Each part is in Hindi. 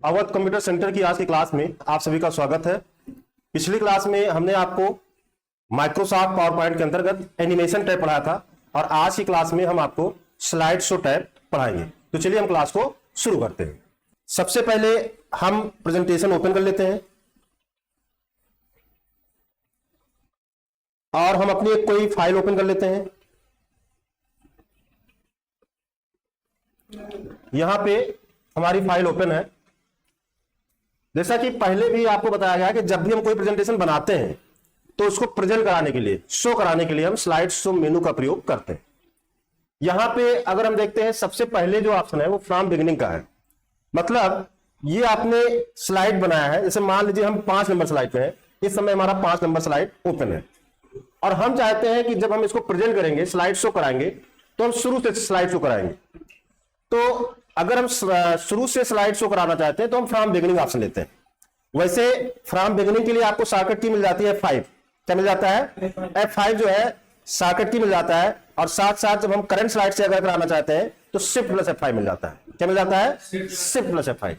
अवध कंप्यूटर सेंटर की आज की क्लास में आप सभी का स्वागत है। पिछली क्लास में हमने आपको माइक्रोसॉफ्ट पावर पॉइंट के अंतर्गत एनिमेशन टैब पढ़ाया था और आज की क्लास में हम आपको स्लाइड शो टैब पढ़ाएंगे। तो चलिए हम क्लास को शुरू करते हैं। सबसे पहले हम प्रेजेंटेशन ओपन कर लेते हैं और हम अपनी एक कोई फाइल ओपन कर लेते हैं। यहां पे हमारी फाइल ओपन है। जैसा कि पहले भी आपको बताया गया कि जब भी हम कोई प्रेजेंटेशन बनाते हैं तो उसको प्रेजेंट कराने के लिए, शो कराने के लिए हम स्लाइड शो मेनू का प्रयोग करते हैं। यहां पे अगर हम देखते हैं सबसे पहले जो ऑप्शन है वो फ्रॉम बिगिनिंग का है। मतलब ये आपने स्लाइड बनाया है, जैसे मान लीजिए हम 5 नंबर स्लाइड पे हैं, इस समय हमारा 5 नंबर स्लाइड ओपन है और हम चाहते हैं कि जब हम इसको प्रेजेंट करेंगे, स्लाइड शो कराएंगे, तो हम शुरू से स्लाइड शो कराएंगे। तो अगर हम शुरू से स्लाइड शो कराना चाहते हैं तो हम फ्रॉम बिगिनिंग ऑप्शन लेते हैं। वैसे फ्रॉम बिगिनिंग के लिए आपको शॉर्टकट की मिल जाती है F5। क्या मिल जाता है? F5 जो है शॉर्टकट की मिल जाता है और साथ साथ जब हम करंट स्लाइड से अगर कराना चाहते हैं तो शिफ्ट प्लस F5 मिल जाता है। क्या मिल जाता है? Shift plus F5।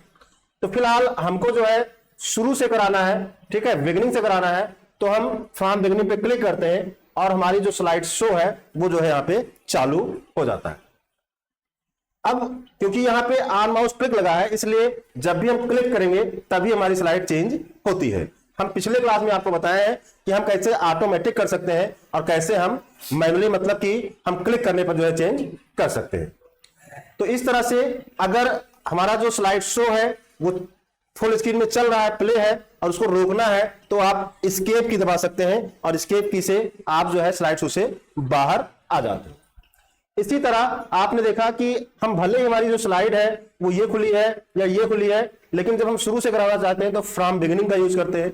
तो फिलहाल हमको जो है शुरू से कराना है, ठीक है, बिगिनिंग से कराना है, तो हम फ्रॉम बिगिनिंग पे क्लिक करते हैं और हमारी जो स्लाइड शो है वो जो है यहाँ पे चालू हो जाता है। अब क्योंकि यहां पे ऑन माउस क्लिक लगा है, इसलिए जब भी हम क्लिक करेंगे तभी हमारी स्लाइड चेंज होती है। हम पिछले क्लास में आपको बताया है कि हम कैसे ऑटोमेटिक कर सकते हैं और कैसे हम मैनुअली, मतलब कि हम क्लिक करने पर जो है चेंज कर सकते हैं। तो इस तरह से अगर हमारा जो स्लाइड शो है वो फुल स्क्रीन में चल रहा है, प्ले है, और उसको रोकना है तो आप एस्केप की दबा सकते हैं और एस्केप की से आप जो है स्लाइड शो से बाहर आ जाते हैं। इसी तरह आपने देखा कि हम भले ही हमारी जो स्लाइड है वो ये खुली है या ये खुली है, लेकिन जब हम शुरू से कराना चाहते हैं तो फ्रॉम बिगिनिंग का यूज करते हैं।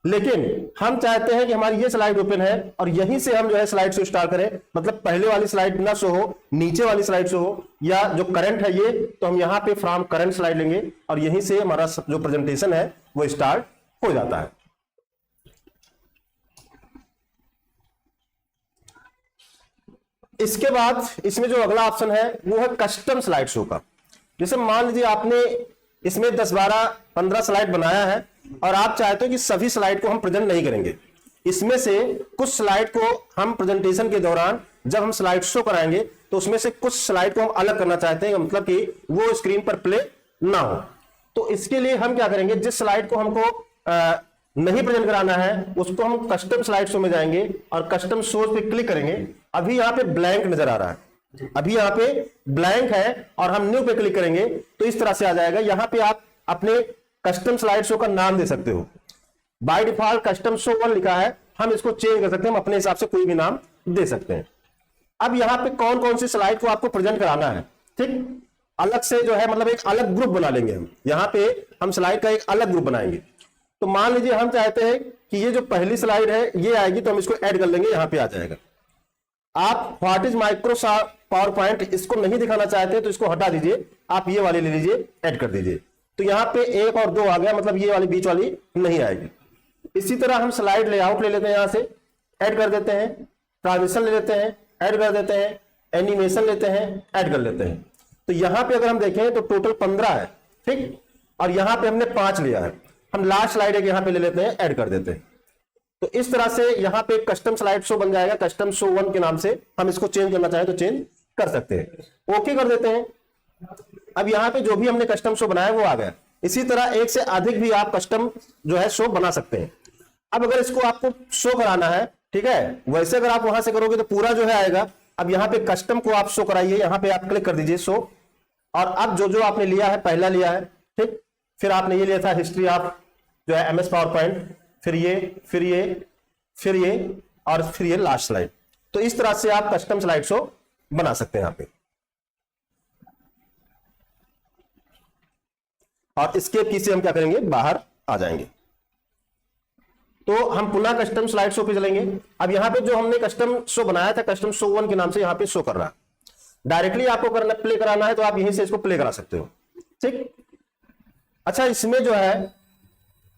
लेकिन हम चाहते हैं कि हमारी ये स्लाइड ओपन है और यहीं से हम जो है स्लाइड शो स्टार्ट करें, मतलब पहले वाली स्लाइड ना शो हो, नीचे वाली स्लाइड शो हो, या जो करंट है ये, तो हम यहां पे फ्रॉम करंट स्लाइड लेंगे और यहीं से हमारा जो प्रेजेंटेशन है वो स्टार्ट हो जाता है। इसके बाद इसमें जो अगला ऑप्शन है वो है कस्टम स्लाइड शो का। जैसे मान लीजिए आपने इसमें 10, 12, 15 स्लाइड बनाया है और आप चाहते हो कि सभी स्लाइड को हम प्रेजेंट नहीं करेंगे, इसमें से कुछ स्लाइड को हम प्रेजेंटेशन के दौरान जब हम स्लाइड शो कराएंगे तो उसमें से कुछ स्लाइड को हम अलग करना चाहते हैं, मतलब कि वो स्क्रीन पर प्ले ना हो। तो इसके लिए हम क्या करेंगे, जिस स्लाइड को हमको नहीं प्रेजेंट कराना है उसको हम कस्टम स्लाइड शो में जाएंगे और कस्टम शो पे क्लिक करेंगे। अभी यहां पे ब्लैंक नजर आ रहा है, अभी यहां पे ब्लैंक है और हम न्यू पे क्लिक करेंगे तो इस तरह से आ जाएगा। यहां पे आप अपने कस्टम स्लाइड शो का नाम दे सकते हो। बाय डिफॉल्ट कस्टम शो 1 लिखा है, हम इसको चेंज कर सकते हैं, हम अपने हिसाब से कोई भी नाम दे सकते हैं। अब यहां पे कौन कौन सी स्लाइड को आपको प्रेजेंट कराना है, ठीक, अलग से जो है, मतलब एक अलग ग्रुप बना लेंगे हम। यहां पे हम स्लाइड का एक अलग ग्रुप बनाएंगे। तो मान लीजिए हम चाहते हैं कि ये जो पहली स्लाइड है ये आएगी, तो हम इसको ऐड कर लेंगे, यहां पे आ जाएगा। आप what is Microsoft power point इसको नहीं दिखाना चाहते तो इसको हटा दीजिए, आप ये वाली ले लीजिए, ऐड कर दीजिए। तो यहां पे 1 और 2 आ गया, मतलब ये वाली बीच वाली नहीं आएगी। इसी तरह हम स्लाइड लेआउट ले लेते हैं, यहां से ऐड कर देते हैं, ट्रांजिशन ले लेते हैं, ऐड कर देते हैं, एनिमेशन लेते हैं, ऐड कर लेते हैं। तो यहां पे अगर हम देखें तो टोटल 15 है, ठीक, और यहां पे हमने 5 लिया है। हम लास्ट स्लाइड एक यहां पे ले लेते हैं, ऐड कर देते हैं। तो इस तरह से यहां पे कस्टम स्लाइड शो बन जाएगा। कस्टम शो 1 के नाम से हम इसको चेंज करना चाहें तो चेंज कर सकते हैं। ओके कर देते हैं। अब यहां पे जो भी हमने कस्टम शो बनाया वो आ गया। इसी तरह एक से अधिक भी आप कस्टम जो है शो बना सकते हैं। अब अगर इसको आपको शो कराना है, ठीक है, वैसे अगर आप वहां से करोगे तो पूरा जो है आएगा। अब यहां पे कस्टम को आप शो कराइए, यहां पे आप क्लिक कर दीजिए शो, और अब जो जो आपने लिया है, पहला लिया है, ठीक, फिर आपने ये लिया था हिस्ट्री ऑफ जो है MS पावर पॉइंट, फिर ये, फिर ये, फिर ये, और फिर ये लास्ट स्लाइड। तो इस तरह से आप कस्टम स्लाइड शो बना सकते हैं यहां पे। और एस्केप की से हम क्या करेंगे, बाहर आ जाएंगे। तो हम पुनः कस्टम स्लाइड शो पे चलेंगे। अब यहां पे जो हमने कस्टम शो बनाया था, कस्टम शो 1 के नाम से यहां पे शो कर रहा है। डायरेक्टली आपको करना, प्ले कराना है तो आप यहीं से इसको प्ले करा सकते हो, ठीक। अच्छा, इसमें जो है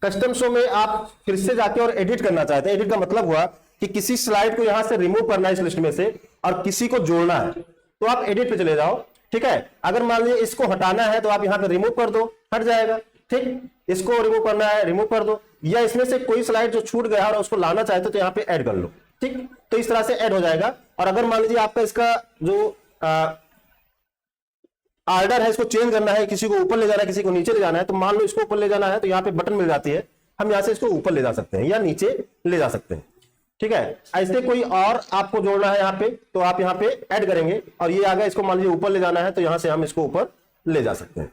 कस्टम शो में आप फिर से जाके और एडिट करना चाहते हैं। एडिट का मतलब हुआ कि किसी स्लाइड को यहां से रिमूव करना है इस लिस्ट में से और किसी को जोड़ना है, तो आप एडिट पे चले जाओ, ठीक है। अगर मान लीजिए इसको हटाना है तो आप यहां पे रिमूव कर दो, हट जाएगा। ठीक, इसको रिमूव करना है रिमूव कर दो, या इसमें से कोई स्लाइड जो छूट गया और उसको लाना चाहते तो यहाँ पे ऐड कर लो। ठीक, तो इस तरह से ऐड हो जाएगा। और अगर मान लीजिए आपका इसका जो ऑर्डर है, इसको चेंज करना है, किसी को ऊपर ले जाना है, किसी को नीचे ले जाना है, तो मान लो इसको ऊपर ले जाना है तो यहाँ पे बटन मिल जाती है, हम यहाँ से इसको ऊपर ले जा सकते हैं या नीचे ले जा सकते हैं। ठीक है, ऐसे कोई और आपको जोड़ना है यहाँ पे तो आप यहाँ पे ऐड करेंगे और ये आ गया, इसको मान लीजिए ऊपर ले जाना है तो यहाँ से हम इसको ऊपर ले जा सकते हैं।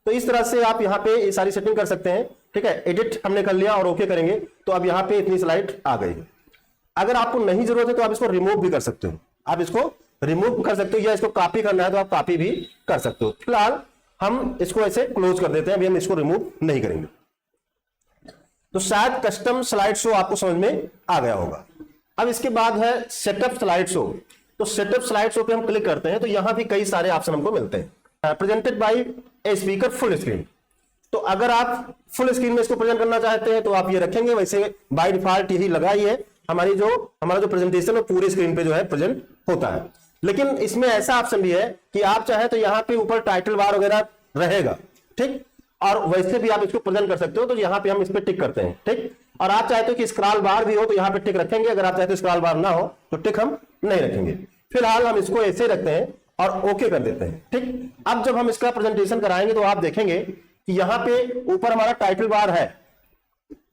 तो इस तरह से आप यहाँ पे ये सारी सेटिंग कर सकते हैं। ठीक है, एडिट हमने कर लिया और ओके करेंगे तो अब यहाँ पे इतनी स्लाइड आ गई है। अगर आपको नहीं जरूरत है तो आप इसको रिमूव भी कर सकते हो, आप इसको रिमूव कर सकते हो, या इसको कॉपी करना है तो आप कॉपी भी कर सकते हो। फिलहाल हम इसको ऐसे क्लोज कर देते हैं, अभी हम इसको रिमूव नहीं करेंगे। तो शायद कस्टम स्लाइड शो आपको समझ में आ गया होगा। अब इसके बाद है सेटअप स्लाइड शो। तो सेटअप स्लाइड शो पे हम क्लिक करते हैं तो यहां भी कई सारे ऑप्शन हमको मिलते हैं। Presented by a speaker full screen, तो अगर आप फुल स्क्रीन में इसको प्रेजेंट करना चाहते हैं तो आप ये रखेंगे, वैसे बाय डिफॉल्ट यही लगा ही है, हमारा जो प्रेजेंटेशन है पूरे स्क्रीन पे जो है प्रेजेंट होता है। लेकिन इसमें ऐसा ऑप्शन भी है कि आप चाहे तो यहाँ पे ऊपर टाइटल बार वगैरह रहेगा। ठीक, और वैसे भी आप इसको प्रेजेंट कर सकते हो, तो यहाँ पे हम इस पे टिक करते हैं। ठीक, और आप चाहते हो कि स्क्रॉल बार भी हो तो यहाँ पे टिक रखेंगे, अगर आप चाहते हो स्क्रॉल बार ना हो तो टिक हम नहीं रखेंगे। फिलहाल हम इसको ऐसे रखते हैं और ओके कर देते हैं। ठीक, अब जब हम इसका प्रेजेंटेशन कराएंगे तो आप देखेंगे कि यहाँ पे ऊपर हमारा टाइटल बार है।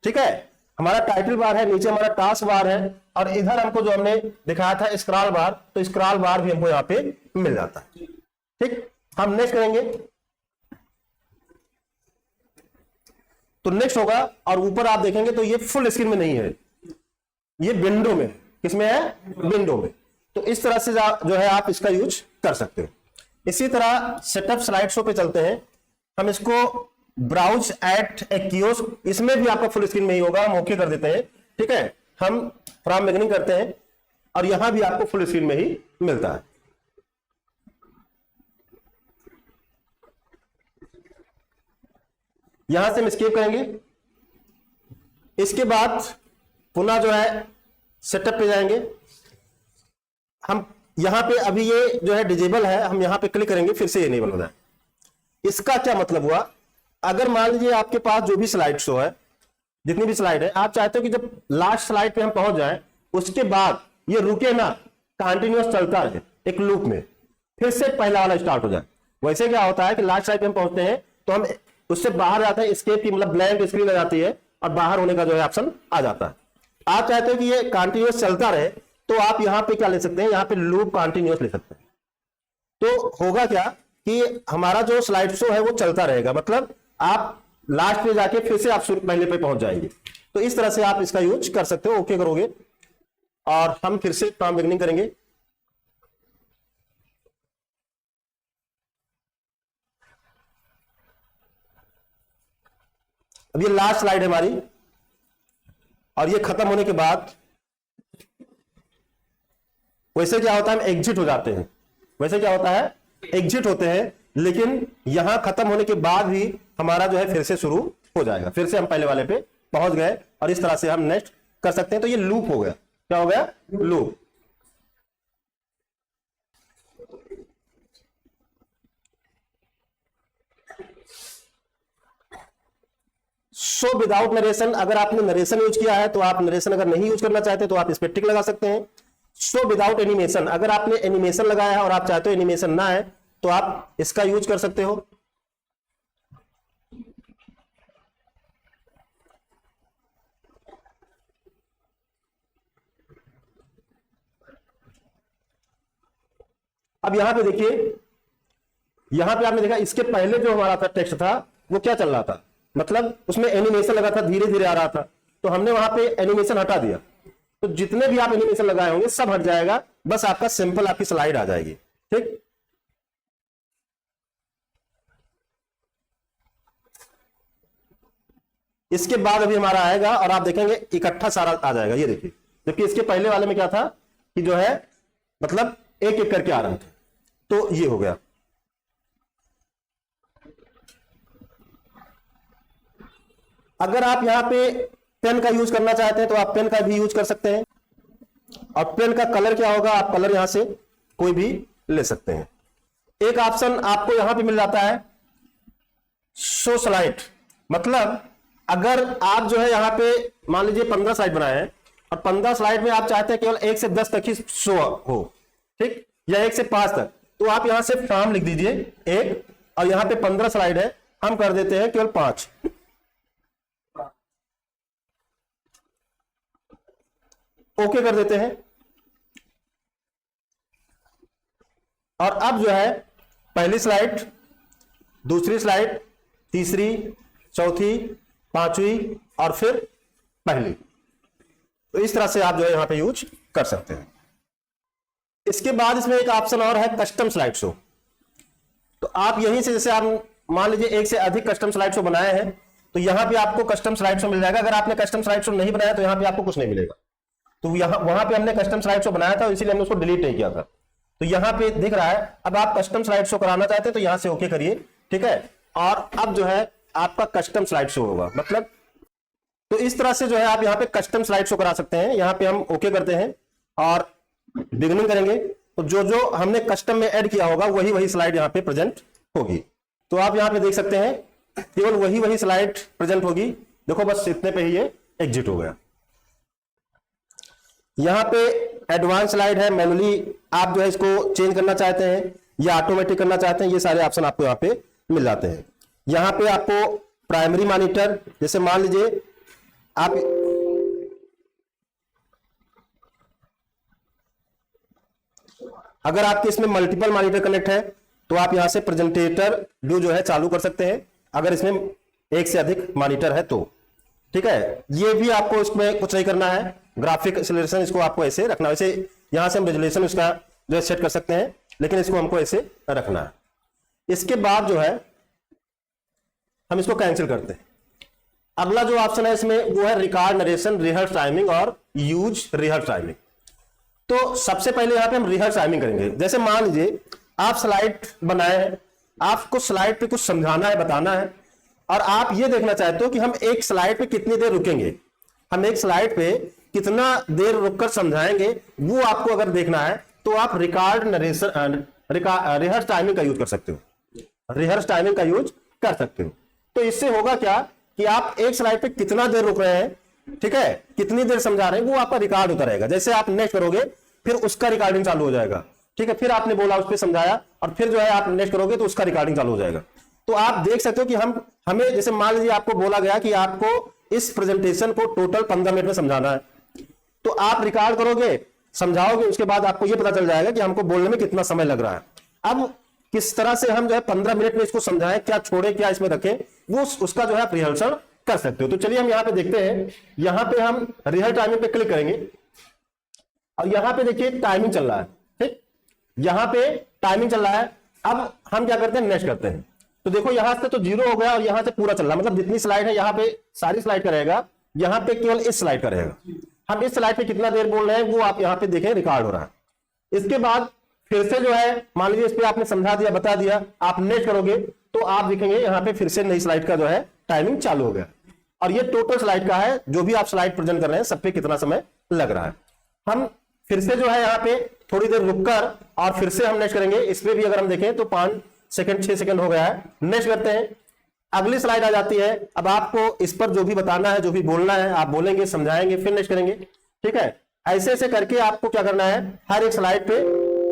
ठीक है, हमारा टाइटल बार है, नीचे हमारा टास्क बार है, और इधर हमको जो हमने दिखाया था स्क्रॉल बार, तो स्क्रॉल बार भी हमको यहाँ पे मिल जाता है। ठीक, हम नेक्स्ट करेंगे तो नेक्स्ट होगा, और ऊपर आप देखेंगे तो ये फुल स्क्रीन में नहीं है, ये विंडो में, किसमें है, विंडो में। तो इस तरह से जो है आप इसका यूज कर सकते हो। इसी तरह सेटअप स्लाइड शो पे चलते हैं, हम इसको ब्राउज एट ए कियोस्क, इसमें भी आपका फुल स्क्रीन में ही होगा, हम ओके कर देते हैं। ठीक है, हम फ्रॉम बिगिनिंग करते हैं और यहां भी आपको फुल स्क्रीन में ही मिलता है। यहां से हम एस्केप करेंगे। इसके बाद पुनः जो है सेटअप पे जाएंगे। हम यहां पे अभी ये जो है डिजेबल है, हम यहां पे क्लिक करेंगे, फिर से ये इनेबल हो जाए। इसका क्या मतलब हुआ, अगर मान लीजिए आपके पास जो भी स्लाइड शो है, जितनी भी स्लाइड है, आप चाहते हो कि जब लास्ट स्लाइड पे हम पहुंच जाएं उसके बाद ये रुके ना, कंटिन्यूअस चलता रहे एक लूप में, फिर से पहला वाला स्टार्ट हो जाए। वैसे क्या होता है कि लास्ट स्लाइड पे हम पहुंचते हैं तो हम उससे बाहर जाते हैं, एस्केप की मतलब ब्लैंक स्क्रीन आ जाती है और बाहर होने का जो है ऑप्शन आ जाता है। आप चाहते हो कि ये कंटिन्यूअस चलता रहे तो आप यहां पे क्या ले सकते हैं, यहां पे लूप कंटिन्यूअस ले सकते हैं। तो होगा क्या कि हमारा जो स्लाइड शो है वो चलता रहेगा, मतलब आप लास्ट पे जाके फिर से आप पहले पे पहुंच जाएंगे। तो इस तरह से आप इसका यूज कर सकते हो। ओके करोगे और हम फिर से फ्रॉम बिगिनिंग करेंगे। अब ये लास्ट स्लाइड है हमारी, और ये खत्म होने के बाद वैसे क्या होता है, हम एग्जिट हो जाते हैं। वैसे क्या होता है, एग्जिट होते हैं, लेकिन यहां खत्म होने के बाद भी हमारा जो है फिर से शुरू हो जाएगा, फिर से हम पहले वाले पे पहुंच गए और इस तरह से हम नेक्स्ट कर सकते हैं। तो ये लूप हो गया, क्या हो गया, लूप। शो विदाउट नरेशन, अगर आपने नरेशन यूज किया है तो आप नरेशन, अगर नहीं यूज करना चाहते तो आप इस पर टिक लगा सकते हैं। शो विदाउट एनिमेशन, अगर आपने एनिमेशन लगाया है और आप चाहते हो एनिमेशन ना है तो आप इसका यूज कर सकते हो। अब यहां पे देखिए, यहां पे आपने देखा इसके पहले जो हमारा था टेक्स्ट था वो क्या चल रहा था, मतलब उसमें एनिमेशन लगा था, धीरे धीरे आ रहा था, तो हमने वहां पे एनिमेशन हटा दिया। तो जितने भी आप एनिमेशन लगाए होंगे सब हट जाएगा, बस आपका सिंपल आपकी स्लाइड आ जाएगी। ठीक, इसके बाद अभी हमारा आएगा और आप देखेंगे इकट्ठा सारा आ जाएगा, ये देखिए। जबकि इसके पहले वाले में क्या था कि जो है मतलब एक एक करके आ रहा था, तो ये हो गया। अगर आप यहां पे पेन का यूज करना चाहते हैं तो आप पेन का भी यूज कर सकते हैं, और पेन का कलर क्या होगा, आप कलर यहां से कोई भी ले सकते हैं। एक ऑप्शन आपको यहां पे मिल जाता है शो स्लाइड, मतलब अगर आप जो है यहाँ पे मान लीजिए 15 स्लाइड बनाए हैं और 15 स्लाइड में आप चाहते हैं केवल 1 से 10 तक ही शो हो, ठीक, या 1 से 5 तक, तो आप यहां से फ्रॉम लिख दीजिए 1, और यहां पे 15 स्लाइड है, हम कर देते हैं केवल 5। ओके कर देते हैं। और अब जो है पहली स्लाइड, दूसरी स्लाइड, तीसरी, चौथी, पांचवी और फिर पहली, तो इस तरह से आप जो है यहां पे यूज कर सकते हैं। इसके बाद इसमें एक ऑप्शन और है कस्टम स्लाइड शो। तो आप यहीं से, जैसे आप मान लीजिए 1 से अधिक कस्टम स्लाइड शो बनाए हैं, तो यहां पे आपको कस्टम स्लाइड शो मिल जाएगा। अगर आपने कस्टम स्लाइड शो नहीं बनाया तो यहां पे आपको कुछ नहीं मिलेगा। तो यहां वहां पे हमने कस्टम स्लाइड शो बनाया था, इसीलिए हमने उसको डिलीट नहीं किया था। तो यहां पे दिख रहा है, अब आप कस्टम स्लाइड शो कराना चाहते हैं तो यहां से ओके करिए, ठीक है। और अब जो है आपका कस्टम स्लाइड शो होगा, मतलब तो इस तरह से जो है आप यहाँ पे कस्टम स्लाइड शो करा सकते हैं। यहाँ पे हम ओके करते हैं और बिगिनिंग करेंगे, तो जो जो हमने कस्टम में ऐड किया होगा वही वही स्लाइड यहाँ पे प्रेजेंट होगी। तो आप यहाँ पे देख सकते हैं केवल वही वही स्लाइड प्रेजेंट होगी। देखो बस इतने पे ही ये एग्जिट हो गया। यहाँ पे एडवांस स्लाइड है, मैनुअली आप जो है इसको चेंज करना चाहते हैं या ऑटोमेटिक करना चाहते हैं, ये सारे ऑप्शन आपको यहाँ पे मिल जाते हैं। यहाँ पे आपको प्राइमरी मॉनिटर, जैसे मान लीजिए आप अगर आपके इसमें मल्टीपल मॉनिटर कनेक्ट है तो आप यहां से प्रेजेंटेटर व्यू जो है चालू कर सकते हैं, अगर इसमें 1 से अधिक मॉनिटर है तो, ठीक है। ये भी आपको इसमें कुछ नहीं करना है, ग्राफिक एक्सेलरेशन इसको आपको ऐसे रखना है। वैसे यहां से हम रेजोल्यूशन उसका जो है सेट कर सकते हैं, लेकिन इसको हमको ऐसे रखना है। इसके बाद जो है हम इसको कैंसिल करते हैं। अगला जो ऑप्शन है इसमें वो है रिकॉर्ड नरेशन, रिहर्स टाइमिंग और यूज रिहर्स टाइमिंग। तो सबसे पहले यहां पे हम रिहर्स टाइमिंग करेंगे। जैसे मान लीजिए आप स्लाइड बनाए हैं, आपको स्लाइड पे कुछ समझाना है, बताना है, और आप ये देखना चाहते हो कि हम एक स्लाइड पे कितनी देर रुकेंगे, हम एक स्लाइड पे कितना देर रुककर समझाएंगे, वो आपको अगर देखना है तो आप रिकॉर्ड नरेशन रिहर्स टाइमिंग का यूज कर सकते हो, रिहर्स टाइमिंग का यूज कर सकते हो। तो इससे होगा क्या कि आप एक स्लाइड पे कितना देर रुक रहे हैं, ठीक है, कितनी देर समझा रहे हैं, वो आपका रिकॉर्ड होता रहेगा। जैसे आप नेक्स्ट करोगे फिर उसका रिकॉर्डिंग चालू हो जाएगा, ठीक है। फिर आपने बोला, उस पर समझाया, और फिर जो है आप नेक्स्ट करोगे तो उसका रिकॉर्डिंग चालू हो जाएगा। तो आप देख सकते हो कि हमें जैसे मान लीजिए आपको बोला गया कि आपको इस प्रेजेंटेशन को टोटल 15 मिनट में समझाना है, तो आप रिकॉर्ड करोगे, समझाओगे, उसके बाद आपको यह पता चल जाएगा कि हमको बोलने में कितना समय लग रहा है। अब किस तरह से हम जो है 15 मिनट में इसको समझाएं, क्या छोड़े, क्या इसमें रखें, वो उसका जो है आप रिहर्सल कर सकते हो। तो चलिए हम यहाँ पे देखते हैं। यहाँ पे हम रिहर्स टाइमिंग पे क्लिक करेंगे और यहाँ पे देखिए टाइमिंग चल रहा है, ठीक, यहाँ पे टाइमिंग चल रहा है। अब हम क्या करते हैं, नेक्स्ट करते हैं। तो देखो यहां से तो 0 हो गया और यहां से पूरा चल रहा है, मतलब जितनी स्लाइड है यहाँ पे सारी स्लाइड का रहेगा, यहाँ पे केवल इस स्लाइड का रहेगा। हम इस स्लाइड पे कितना देर बोल रहे हैं वो आप यहाँ पे देखें, रिकॉर्ड हो रहा है। इसके बाद फिर से जो है मान लीजिए इस पे आपने समझा दिया, बता दिया, आप नेक्स्ट करोगे तो आप देखेंगे यहाँ पे फिर से नई स्लाइड का जो है टाइमिंग चालू हो गया। और ये टोटल स्लाइड का है, जो भी आप स्लाइड प्रेजेंट कर रहे हैं सब पे कितना समय लग रहा है। हम फिर से जो है यहाँ पे थोड़ी देर रुककर और फिर से हम नेक्स्ट करेंगे। इस पे भी अगर हम देखें तो 5 सेकंड 6 सेकंड हो गया है। नेक्स्ट करते हैं, अगली स्लाइड आ जाती है। अब आपको इस पर जो भी बताना है, जो भी बोलना है, आप बोलेंगे, समझाएंगे, फिर नेक्स्ट करेंगे, ठीक है। ऐसे ऐसे करके आपको क्या करना है, हर एक स्लाइड पे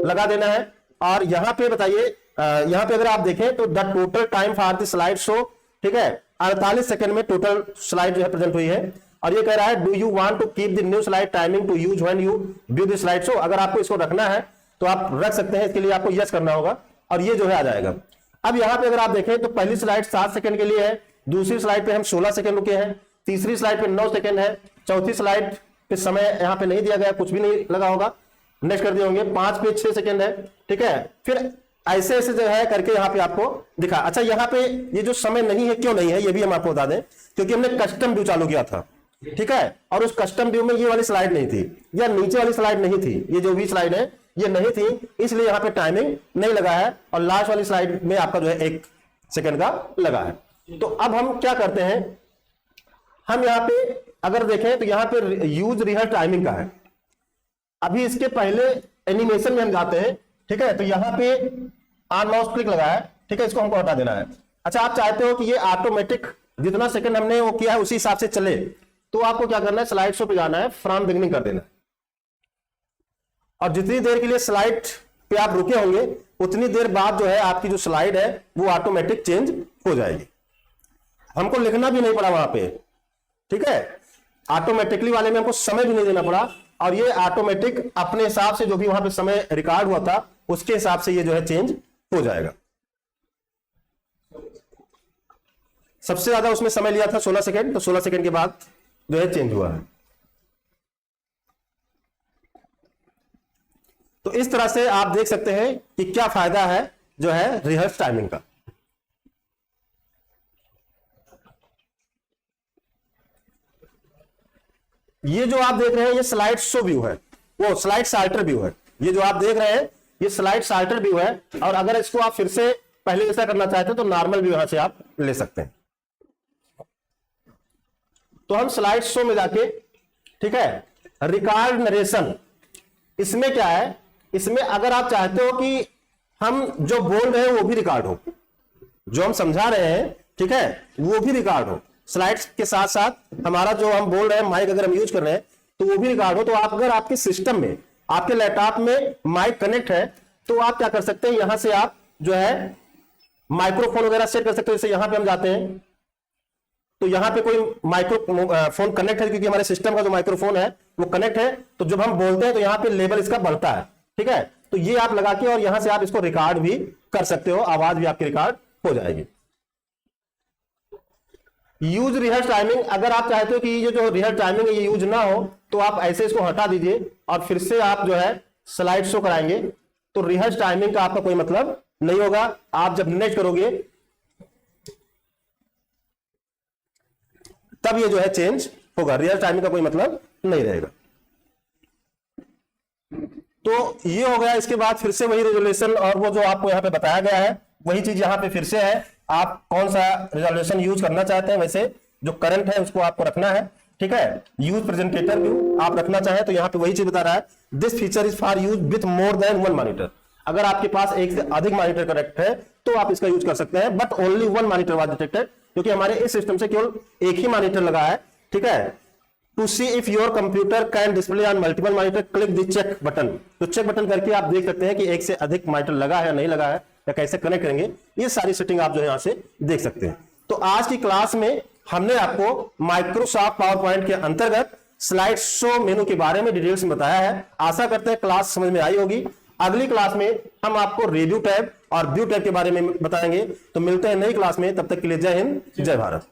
लगा देना है। और यहाँ पे बताइए, यहाँ पे अगर आप देखें तो the total time for the slide show, ठीक है, 48 सेकंड में टोटल स्लाइड जो है प्रेजेंट हुई है। और ये कह रहा है do you want to keep the new slide timing to use when you view the slide show. अगर आपको इसको रखना है तो आप रख सकते हैं, इसके लिए आपको यस करना होगा और ये जो है आ जाएगा। अब यहाँ पे अगर आप देखें तो पहली स्लाइड 7 सेकंड के लिए है, दूसरी स्लाइड पे हम 16 सेकंड रुके हैं, तीसरी स्लाइड पे 9 सेकंड है, चौथी स्लाइड पे समय यहाँ पे नहीं दिया गया, कुछ भी नहीं लगा होगा, नेक्स्ट कर दिए होंगे, 5 पे 6 सेकंड है, ठीक है। फिर ऐसे ऐसे जो है करके यहाँ पे आपको दिखा। अच्छा यहाँ पे ये जो समय नहीं है, क्यों नहीं है ये भी हम आपको बता दें, क्योंकि हमने कस्टम व्यू चालू किया था, ठीक है, और उस कस्टम व्यू में ये वाली स्लाइड नहीं थी या नीचे वाली स्लाइड नहीं थी, ये जो भी स्लाइड है ये नहीं थी, इसलिए यहाँ पे टाइमिंग नहीं लगा है। और लास्ट वाली स्लाइड में आपका जो है 1 सेकंड का लगा है। तो अब हम क्या करते हैं, हम यहाँ पे अगर देखें तो यहाँ पे यूज रिहर्स टाइमिंग का है। अभी इसके पहले एनिमेशन में हम जाते हैं, ठीक है। तो यहाँ पे ऑन माउस क्लिक लगा है, ठीक है, इसको हमको हटा देना है। अच्छा आप चाहते हो कि ये ऑटोमेटिक जितना सेकंड हमने वो किया है उसी हिसाब से चले, तो आपको क्या करना है, स्लाइड शो पे जाना है, फ्रॉम बिगिनिंग कर देना है। और जितनी देर के लिए स्लाइड पे आप रुके होंगे उतनी देर बाद जो है आपकी जो स्लाइड है वो ऑटोमेटिक चेंज हो जाएगी। हमको लिखना भी नहीं पड़ा वहां पे, ठीक है, ऑटोमेटिकली वाले में हमको समय भी नहीं देना पड़ा, और ये ऑटोमेटिक अपने हिसाब से जो भी वहां पे समय रिकॉर्ड हुआ था उसके हिसाब से ये जो है चेंज हो जाएगा। सबसे ज्यादा उसमें समय लिया था 16 सेकंड, तो 16 सेकंड के बाद जो है चेंज हुआ है। तो इस तरह से आप देख सकते हैं कि क्या फायदा है जो है रिहर्स टाइमिंग का। ये जो आप देख रहे हैं ये स्लाइड शो व्यू है, वो स्लाइड साल्टर व्यू है। ये जो आप देख रहे हैं ये स्लाइड साल्टर व्यू है, और अगर इसको आप फिर से पहले जैसा करना चाहते हैं तो नॉर्मल व्यू यहां से आप ले सकते हैं। तो हम स्लाइड शो में जाके, ठीक है, रिकॉर्ड नरेशन, इसमें क्या है, इसमें अगर आप चाहते हो कि हम जो बोल रहे हैं वो भी रिकॉर्ड हो, जो हम समझा रहे हैं, ठीक है, वो भी रिकॉर्ड हो, स्लाइड्स के साथ साथ हमारा जो हम बोल रहे हैं माइक अगर हम यूज कर रहे हैं तो वो भी रिकॉर्ड हो। तो आप अगर आपके सिस्टम में, आपके लैपटॉप में माइक कनेक्ट है तो आप क्या कर सकते हैं, यहां से आप जो है माइक्रोफोन वगैरह सेट कर सकते हो। जैसे यहां पे हम जाते हैं तो यहां पे कोई माइक्रोफोन कनेक्ट है, क्योंकि हमारे सिस्टम का जो माइक्रोफोन है वो कनेक्ट है, तो जब हम बोलते हैं तो यहां पे लेवल इसका बढ़ता है, ठीक है। तो ये आप लगा के और यहां से आप इसको रिकॉर्ड भी कर सकते हो, आवाज भी आपकी रिकॉर्ड हो जाएगी। यूज रिहर्स टाइमिंग, अगर आप चाहते हो कि ये जो रिहर्स टाइमिंग है ये यूज ना हो तो आप ऐसे इसको हटा दीजिए और फिर से आप जो है स्लाइड शो कराएंगे, तो रिहर्स टाइमिंग का आपका कोई मतलब नहीं होगा। आप जब नेट करोगे तब ये जो है चेंज होगा, रिहर्स टाइमिंग का कोई मतलब नहीं रहेगा। तो ये हो गया। इसके बाद फिर से वही रेजोल्यूशन और वो जो आपको यहां पे बताया गया है वही चीज यहां पे फिर से है। आप कौन सा रेजोल्यूशन यूज करना चाहते हैं, वैसे जो करंट है उसको आपको रखना है, ठीक है। यूज प्रेजेंटेटर व्यू आप रखना चाहें तो यहां पे वही चीज बता रहा है, this feature is for use with more than one monitor. अगर आपके पास एक से अधिक मॉनिटर कनेक्ट है तो आप इसका यूज कर सकते हैं, but only one monitor was detected, क्योंकि हमारे इस सिस्टम से केवल एक ही मॉनिटर लगा है, ठीक है। To see if your computer can display on multiple monitor click the check button. तो चेक बटन करके आप देख सकते हैं कि एक से अधिक मॉनिटर लगा है या नहीं लगा है, या कैसे कनेक्ट करेंगे, ये सारी सेटिंग आप जो है यहां से देख सकते हैं। तो आज की क्लास में हमने आपको माइक्रोसॉफ्ट पावर पॉइंट के अंतर्गत स्लाइड शो मेनू के बारे में डिटेल्स में बताया है। आशा करते हैं क्लास समझ में आई होगी। अगली क्लास में हम आपको रिव्यू टैब और व्यू टैब के बारे में बताएंगे। तो मिलते हैं नई क्लास में, तब तक के लिए जय हिंद, जय भारत।